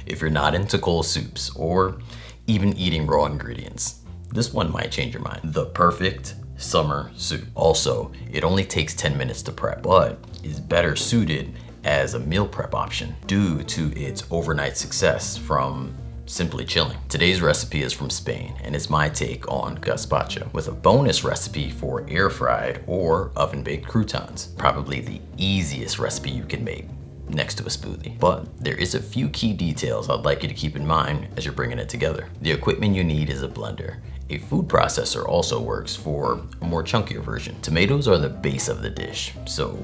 If you're not into cold soups or even eating raw ingredients, this one might change your mind. The perfect summer soup. Also, it only takes 10 minutes to prep, but is better suited as a meal prep option due to its overnight success from simply chilling. Today's recipe is from Spain and it's my take on gazpacho with a bonus recipe for air fried or oven baked croutons. Probably the easiest recipe you can make next to a smoothie. But there is a few key details I'd like you to keep in mind as you're bringing it together. The equipment you need is a blender. A food processor also works for a more chunkier version. Tomatoes are the base of the dish, so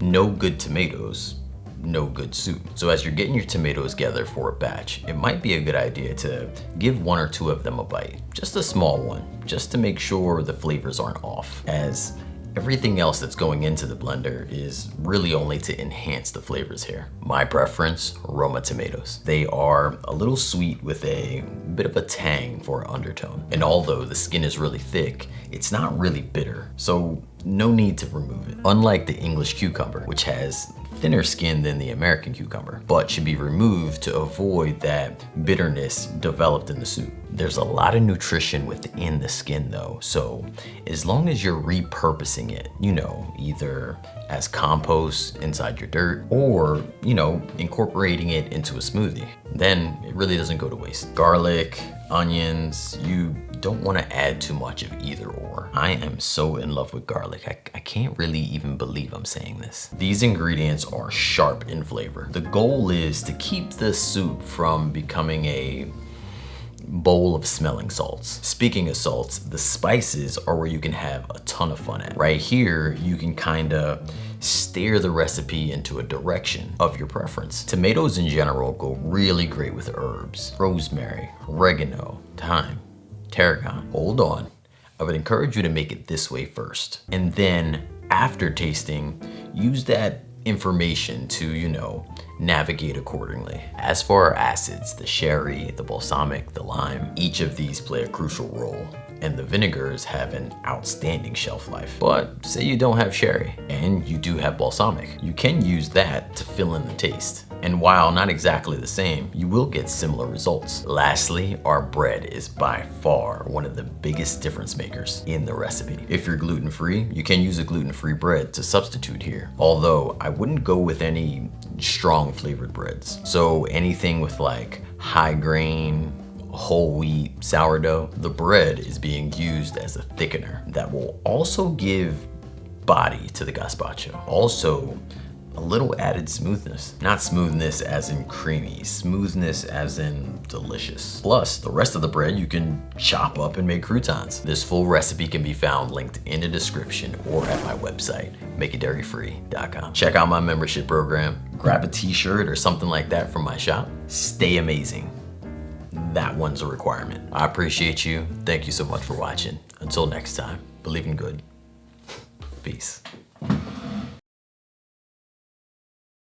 no good tomatoes, no good soup. So as you're getting your tomatoes together for a batch, it might be a good idea to give one or two of them a bite. Just a small one, just to make sure the flavors aren't off. As Everything else that's going into the blender is really only to enhance the flavors here. My preference, Roma tomatoes. They are a little sweet with a bit of a tang for an undertone. And although the skin is really thick, it's not really bitter, so no need to remove it. Unlike the English cucumber, which has thinner skin than the American cucumber, but should be removed to avoid that bitterness developed in the soup. There's a lot of nutrition within the skin though, so as long as you're repurposing it, you know, either as compost inside your dirt or, you know, incorporating it into a smoothie, then it really doesn't go to waste. Garlic, onions, you don't want to add too much of either or. I am so in love with garlic. I can't really even believe I'm saying this. These ingredients are sharp in flavor. The goal is to keep the soup from becoming a bowl of smelling salts. Speaking of salts, the spices are where you can have a ton of fun at. Right here, you can kind of steer the recipe into a direction of your preference. Tomatoes in general go really great with herbs. Rosemary, oregano, thyme, tarragon. Hold on. I would encourage you to make it this way first. And then after tasting, use that information to, you know, navigate accordingly. As for our acids, the sherry, the balsamic, the lime, each of these play a crucial role, and the vinegars have an outstanding shelf life. But say you don't have sherry and you do have balsamic, you can use that to fill in the taste. And while not exactly the same, you will get similar results. Lastly, our bread is by far one of the biggest difference makers in the recipe. If you're gluten-free, you can use a gluten-free bread to substitute here. Although I wouldn't go with any strong flavored breads. So anything with like high grain, whole wheat, sourdough, the bread is being used as a thickener that will also give body to the gazpacho. Also, a little added smoothness. Not smoothness as in creamy, smoothness as in delicious. Plus, the rest of the bread you can chop up and make croutons. This full recipe can be found linked in the description or at my website, makeitdairyfree.com. Check out my membership program, grab a t-shirt or something like that from my shop. Stay amazing. That one's a requirement. I appreciate you. Thank you so much for watching. Until next time, believe in good. Peace.